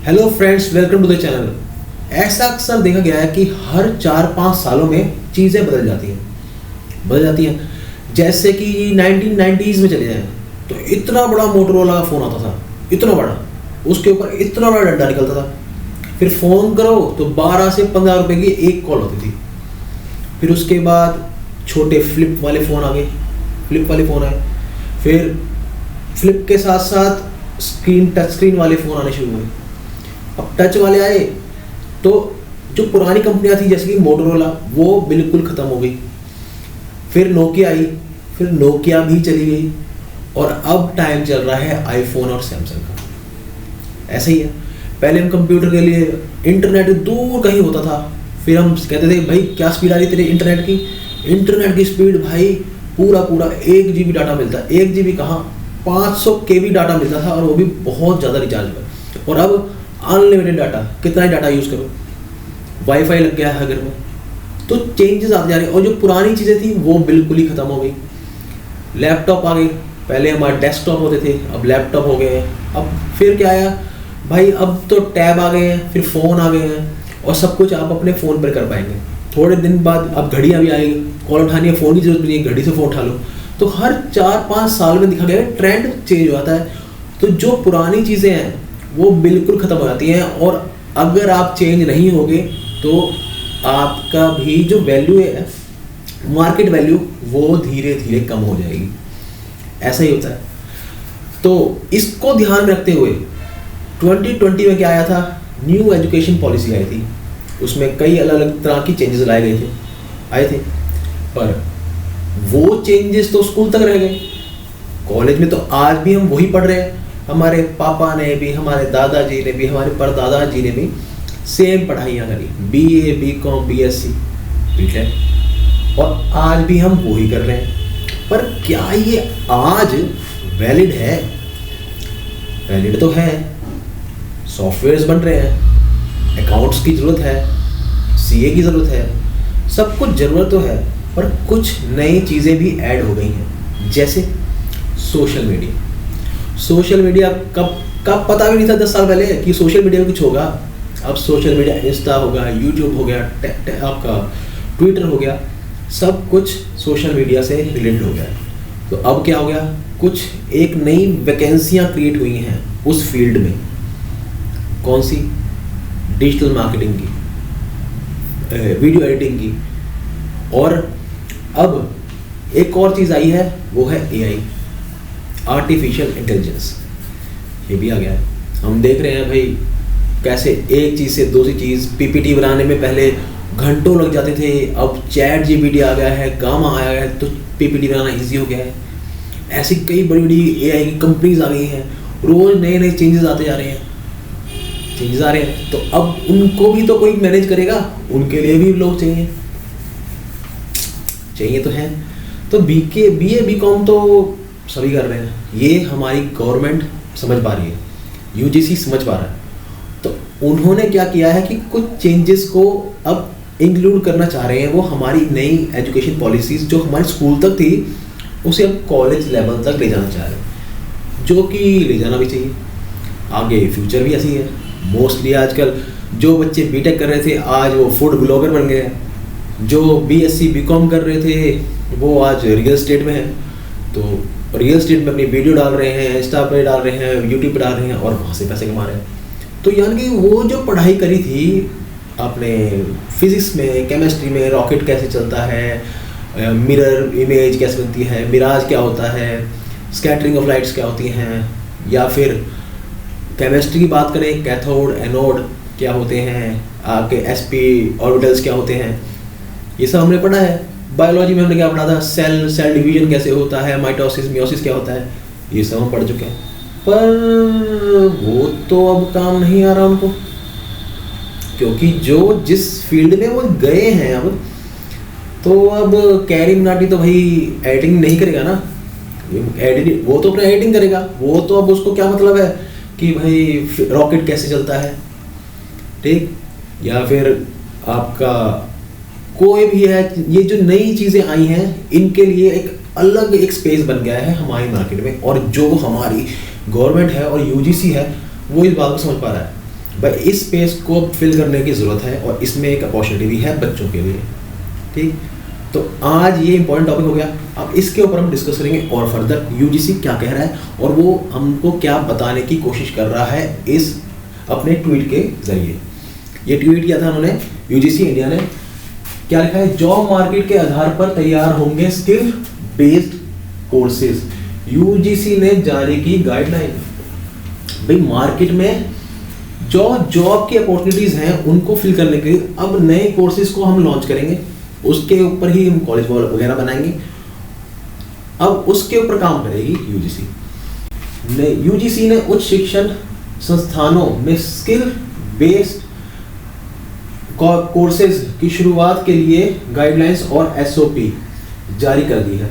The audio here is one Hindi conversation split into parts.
Hello friends, welcome to the channel. ऐसा अक्सर देखा गया है कि हर 4-5 सालों में चीज़ें बदल जाती हैं। जैसे कि 1990s में चले जाएं तो इतना बड़ा मोटरोला का फ़ोन आता था, इतना बड़ा, उसके ऊपर इतना बड़ा डंडा निकलता था। फिर फ़ोन करो तो 12 से 15 रुपए की एक कॉल होती थी। फिर उसके बाद छोटे फ्लिप वाले फ़ोन आ गए, आए। फिर फ्लिप के साथ साथ टच स्क्रीन वाले फ़ोन आने शुरू हुए। अब टच वाले आए तो जो पुरानी कंपनियां थी जैसे कि मोटोरोला, वो बिल्कुल ख़त्म हो गई। फिर नोकिया आई, फिर नोकिया भी चली गई, और अब टाइम चल रहा है आईफोन और सैमसंग का। ऐसा ही है। पहले हम कंप्यूटर के लिए इंटरनेट दूर कहीं होता था, फिर हम कहते थे भाई क्या स्पीड आ रही तेरे इंटरनेट की स्पीड भाई पूरा 1 GB डाटा मिलता है। 1 GB कहाँ, 500 KB डाटा मिलता था, और वो भी बहुत ज़्यादा रिचार्ज पर। और अब अनलिमिटेड डाटा, कितना ही डाटा यूज़ करो, वाईफाई लग गया है घर में। तो चेंजेस आते जा रहे हैं, और जो पुरानी चीज़ें थी वो बिल्कुल ही ख़त्म हो गई। लैपटॉप आ गई, पहले हमारे डेस्कटॉप होते थे, अब लैपटॉप हो गए हैं। अब फिर क्या आया भाई, अब तो टैब आ गए हैं, फिर फ़ोन आ गए हैं, और सब कुछ आप अपने फ़ोन पर कर पाएंगे। थोड़े दिन बाद अब घड़ियाँ भी आएगी, कॉल उठानी है, फ़ोन की जरूरत नहीं है, घड़ी से फ़ोन उठा लो। तो हर 4-5 साल में दिखा गया है ट्रेंड चेंज हो जाता है। तो जो पुरानी चीज़ें हैं वो बिल्कुल ख़त्म हो जाती हैं, और अगर आप चेंज नहीं होगे तो आपका भी जो वैल्यू है, मार्केट वैल्यू, वो धीरे धीरे कम हो जाएगी। ऐसा ही होता है। तो इसको ध्यान में रखते हुए 2020 में क्या आया था, न्यू एजुकेशन पॉलिसी आई थी। उसमें कई अलग अलग तरह की चेंजेस आए थे। पर वो चेंजेस तो स्कूल तक रह गए। कॉलेज में तो आज भी हम वही पढ़ रहे हैं। हमारे पापा ने भी, हमारे दादाजी ने भी, हमारे परदादा जी ने भी सेम पढ़ाइयाँ करी, BA, BCom, BSc, BTech, और आज भी हम वही कर रहे हैं। पर क्या ये आज वैलिड है? वैलिड तो है। सॉफ्टवेयर्स बन रहे हैं, अकाउंट्स की ज़रूरत है, CA की ज़रूरत है, सब कुछ ज़रूरत तो है। पर कुछ नई चीज़ें भी ऐड हो गई हैं, जैसे सोशल मीडिया कब पता भी नहीं था 10 साल पहले कि सोशल मीडिया में कुछ होगा। अब सोशल मीडिया, इंस्टा हो गया, यूट्यूब हो गया, आपका ट्विटर हो गया, सब कुछ सोशल मीडिया से रिलेटेड हो गया है। तो अब क्या हो गया, कुछ एक नई वैकेंसियाँ क्रिएट हुई हैं उस फील्ड में। कौन सी? डिजिटल मार्केटिंग की, वीडियो एडिटिंग की। और अब एक और चीज़ आई है, वो है AI, आर्टिफिशियल इंटेलिजेंस। ये भी आ गया है। हम देख रहे हैं भाई कैसे एक चीज़ से दूसरी चीज़, PPT बनाने में पहले घंटों लग जाते थे, अब ChatGPT आ गया है, गामा आया है, तो PPT बनाना इजी हो गया है। ऐसी कई बड़ी बड़ी AI की कंपनीज आ गई हैं, रोज़ नए चेंजेस आते जा रहे हैं, तो अब उनको भी तो कोई मैनेज करेगा, उनके लिए भी लोग चाहिए तो है। तो BA, BCom तो सभी कर रहे हैं। ये हमारी गवर्नमेंट समझ पा रही है, UGC समझ पा रहा है। तो उन्होंने क्या किया है कि कुछ चेंजेस को अब इंक्लूड करना चाह रहे हैं। वो हमारी नई एजुकेशन पॉलिसीज़ जो हमारे स्कूल तक थी, उसे अब कॉलेज लेवल तक ले जाना चाह रहे हैं, जो कि ले जाना भी चाहिए। आगे फ्यूचर भी ऐसी है। मोस्टली आजकल जो बच्चे BTech कर रहे थे, आज वो फूड ब्लॉगर बन गए हैं। जो BSc BCom कर रहे थे, वो आज रियल एस्टेट में है। तो रियल एस्टेट में अपनी वीडियो डाल रहे हैं, इंस्टा पे डाल रहे हैं, यूट्यूब पे डाल रहे हैं, और वहाँ से पैसे कमा रहे हैं। तो यानी कि वो जो पढ़ाई करी थी आपने फिज़िक्स में, केमिस्ट्री में, रॉकेट कैसे चलता है, मिरर इमेज कैसे बनती है, मिराज क्या होता है, स्कैटरिंग ऑफ लाइट्स क्या होती हैं, या फिर केमिस्ट्री की बात करें, कैथोड एनोड क्या होते हैं, आपके sp ऑर्बिटल्स क्या होते हैं, ये सब हमने पढ़ा है। बायोलॉजी में हमने क्या पढ़ा था, सेल डिवीजन कैसे होता है, माइटोसिस मियोसिस क्या होता है, ये सब हम पढ़ चुके हैं। पर वो तो अब काम नहीं आ रहा उनको, क्योंकि जो जिस फील्ड में वो गए हैं अब, तो अब कैरी मनाटी तो भाई एडिटिंग नहीं करेगा ना, वो तो अपना एडिटिंग करेगा। वो तो अब उसको क्या मतलब है कि भाई रॉकेट कैसे चलता है, ठीक, या फिर आपका कोई भी है। ये जो नई चीज़ें आई हैं, इनके लिए एक स्पेस बन गया है हमारी मार्केट में, और जो हमारी गवर्नमेंट है और UGC है, वो इस बात को समझ पा रहा है। भाई इस स्पेस को फिल करने की ज़रूरत है और इसमें एक अपॉर्चुनिटी भी है बच्चों के लिए। ठीक, तो आज ये इंपॉर्टेंट टॉपिक हो गया। अब इसके ऊपर हम डिस्कस करेंगे और फर्दर यूजीसी क्या कह रहा है और वो हमको क्या बताने की कोशिश कर रहा है इस अपने ट्वीट के जरिए। ये ट्वीट किया था उन्होंने, यूजीसी इंडिया ने। क्या लिखा है? जॉब मार्केट के आधार पर तैयार होंगे स्किल बेस्ड कोर्सेज। यूजीसी ने जारी की गाइडलाइन। भाई मार्केट में जो जॉब की अपॉर्चुनिटीज हैं उनको फिल करने के लिए अब नए कोर्सेज को हम लॉन्च करेंगे, उसके ऊपर ही हम कॉलेज वगैरह बनाएंगे। अब उसके ऊपर काम करेगी यूजीसी। यूजीसी ने उच्च शिक्षण संस्थानों में स्किल बेस्ड कोर्सेज की शुरुआत के लिए गाइडलाइंस और एसओपी जारी कर दी है।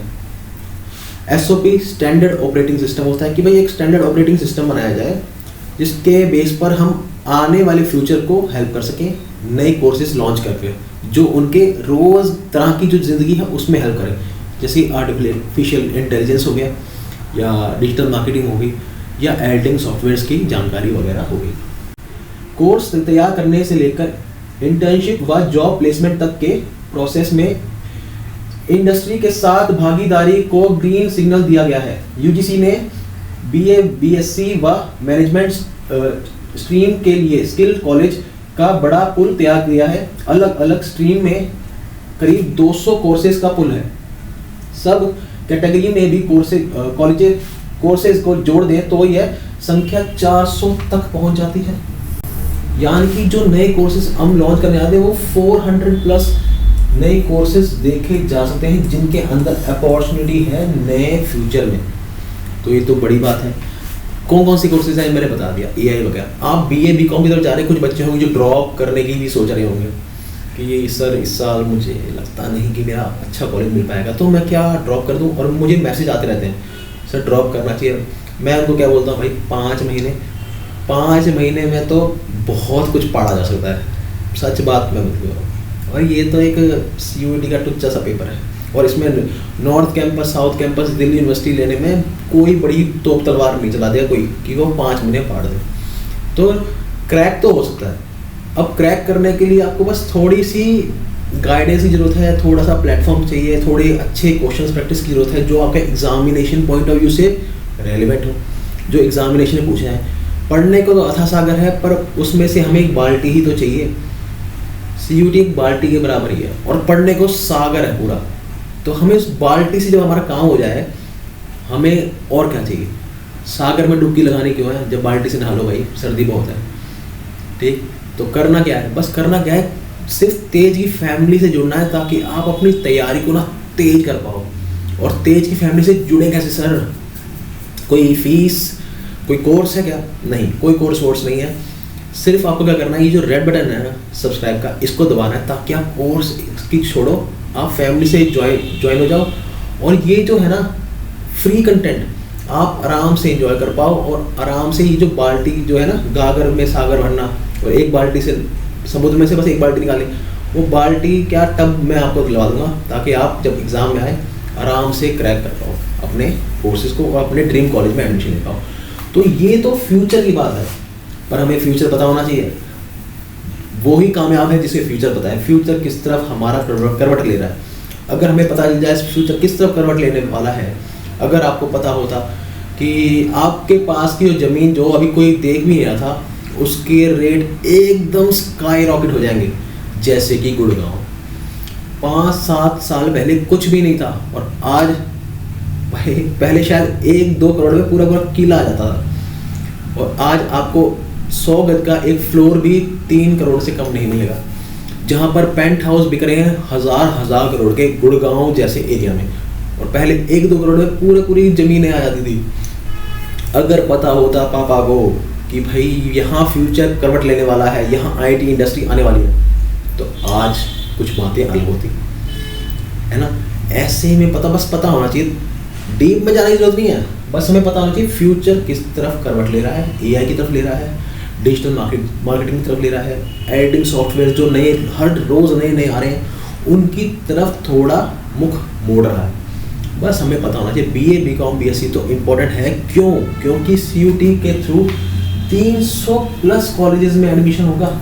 एसओपी स्टैंडर्ड ऑपरेटिंग सिस्टम होता है कि भाई एक स्टैंडर्ड ऑपरेटिंग सिस्टम बनाया जाए जिसके बेस पर हम आने वाले फ्यूचर को हेल्प कर सकें, नए कोर्सेज लॉन्च करके जो उनके रोज तरह की जो जिंदगी है उसमें हेल्प करें। जैसे आर्टिफिशियल इंटेलिजेंस हो गया या डिजिटल मार्केटिंग हो गई या एडिटिंग सॉफ्टवेयर्स की जानकारी वगैरह हो गई। कोर्स तैयार करने से लेकर इंटर्नशिप व जॉब प्लेसमेंट तक के प्रोसेस में इंडस्ट्री के साथ भागीदारी को ग्रीन सिग्नल दिया गया है। यूजीसी ने बीए, बीएससी व मैनेजमेंट स्ट्रीम के लिए स्किल कॉलेज का बड़ा पुल तैयार किया है। अलग अलग स्ट्रीम में करीब 200 कोर्सेज का पुल है। सब कैटेगरी में भी कोर्सेज को जोड़ दें तो यह संख्या 400 तक पहुंच जाती है। यानी कि जो नए कोर्सेज हम लॉन्च करने आते हैं वो 400 प्लस नए कोर्सेज देखे जा सकते हैं जिनके अंदर अपॉर्चुनिटी है नए फ्यूचर में। तो ये तो बड़ी बात है। कौन कौन सी कोर्सेज हैं मैंने बता दिया, एआई वगैरह। आप बीए बीकॉम की तरफ जा रहे हैं, कुछ बच्चे होंगे जो ड्रॉप करने की भी सोच रहे होंगे कि ये सर इस साल मुझे लगता नहीं कि मेरा अच्छा कॉलेज मिल पाएगा, तो मैं क्या ड्रॉप कर दूं। और मुझे मैसेज आते रहते हैं सर ड्रॉप करना चाहिए। मैं उनको क्या बोलता हूँ भाई 5 महीने में तो बहुत कुछ पढ़ा जा सकता है, सच बात मैं मतलब। और ये तो एक सीयूईटी का टुच्चा सा पेपर है और इसमें north campus, south campus, Delhi university लेने में कोई बड़ी तोप तलवार नहीं चला देगा कोई कि वो 5 महीने पढ़ दे। तो क्रैक तो हो सकता है। अब क्रैक करने के लिए आपको बस थोड़ी सी गाइडेंस की जरूरत है, थोड़ा सा प्लेटफॉर्म चाहिए, थोड़े अच्छे क्वेश्चंस प्रैक्टिस की जरूरत है जो आपके एग्जामिनेशन पॉइंट ऑफ व्यू से रेलिवेंट हो, जो एग्जामिनेशन में पूछे हैं। पढ़ने को तो अथाह सागर है पर उसमें से हमें एक बाल्टी ही तो चाहिए। सीयूटी एक बाल्टी के बराबर ही है और पढ़ने को सागर है पूरा। तो हमें उस बाल्टी से जब हमारा काम हो जाए, हमें और क्या चाहिए। सागर में डुबकी लगाने क्यों है जब बाल्टी से नहा लो भाई, सर्दी बहुत है। ठीक, तो करना क्या है, बस करना क्या है, सिर्फ तेज की फैमिली से जुड़ना है ताकि आप अपनी तैयारी को ना तेज कर पाओ। और तेज की फैमिली से जुड़े कैसे सर? कोई फीस, कोई कोर्स है क्या? नहीं, कोई कोर्स वोर्स नहीं है। सिर्फ आपको क्या करना है, ये जो रेड बटन है ना सब्सक्राइब का, इसको दबाना है ताकि आप कोर्स की छोड़ो, आप फैमिली से ज्वाइन हो जाओ। और ये जो है ना फ्री कंटेंट आप आराम से एंजॉय कर पाओ और आराम से ये जो बाल्टी जो है ना गागर में सागर भरना और एक बाल्टी से समुद्र में से बस एक बाल्टी निकालें, वो बाल्टी क्या टब मैं आपको दिलवा दूंगा ताकि आप जब एग्ज़ाम में आए आराम से क्रैक कर पाओ अपने कोर्सेज को और अपने ड्रीम कॉलेज में एडमिशन ले पाओ। तो ये तो फ्यूचर की बात है, पर हमें फ्यूचर पता होना चाहिए। वो ही कामयाब है जिसे फ्यूचर पता है, फ्यूचर किस तरफ हमारा करवट ले रहा है। अगर हमें पता चल जाए फ्यूचर किस तरफ करवट लेने वाला है, अगर आपको पता होता कि आपके पास की जो ज़मीन जो अभी कोई देख भी नहीं रहा था उसके रेट एकदम स्काई रॉकेट हो जाएंगे, जैसे कि गुड़गांव 5-7 साल पहले कुछ भी नहीं था और आज पहले शायद 1-2 करोड़ में पूरा पूरा किला आ जाता था और आज आपको 100 गज का एक फ्लोर भी 3 करोड़ से कम नहीं मिलेगा। जहाँ पर पेंट हाउस बिक रहे हैं हजार करोड़ के गुड़गांव जैसे एरिया में, और पहले 1-2 करोड़ में पूरी ज़मीनें आ जाती थी। अगर पता होता पापा को कि भाई यहाँ फ्यूचर करवट लेने वाला है, यहाँ आईटी इंडस्ट्री आने वाली है, तो आज कुछ बातें अलग होती है ना। ऐसे में बस पता होना चाहिए, डीप में जाने की जरूरत नहीं है, बस हमें पता होना चाहिए फ्यूचर किस तरफ करवट ले रहा है। एआई की तरफ ले रहा है, डिजिटल मार्केटिंग की तरफ ले रहा है, एडिटिंग सॉफ्टवेयर जो नए हर रोज़ नए आ रहे हैं उनकी तरफ थोड़ा मुख मोड़ रहा है। बस हमें पता होना चाहिए। बीए, बीकॉम, बीएससी तो इम्पोर्टेंट है। क्योंकि सीयूटी के थ्रू 300 प्लस कॉलेजेस में एडमिशन होगा।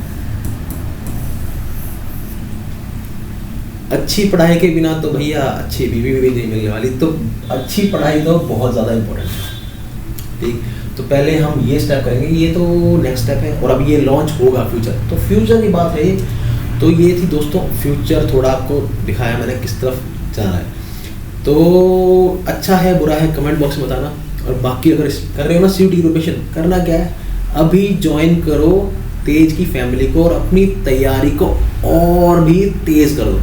अच्छी पढ़ाई के बिना तो भैया अच्छी बीवी भी नहीं मिलने वाली, तो अच्छी पढ़ाई तो बहुत ज़्यादा इम्पोर्टेंट है। ठीक, तो पहले हम ये स्टेप करेंगे, ये तो नेक्स्ट स्टेप है, और अब ये लॉन्च होगा फ्यूचर, तो फ्यूचर की बात है ये। तो ये थी दोस्तों फ्यूचर, थोड़ा आपको दिखाया मैंने किस तरफ जा रहा है। तो अच्छा है बुरा है कमेंट बॉक्स में बताना, और बाकी अगर कर रहे हो ना सीयूटी प्रिपरेशन, करना क्या है, अभी ज्वाइन करो तेज की फैमिली को और अपनी तैयारी को और भी तेज करो।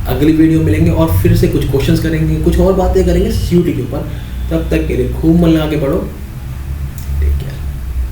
अगली वीडियो मिलेंगे और फिर से कुछ क्वेश्चंस करेंगे, कुछ और बातें करेंगे सीयूटी के ऊपर। तब तक के लिए खूब मन लगा के पढ़ो।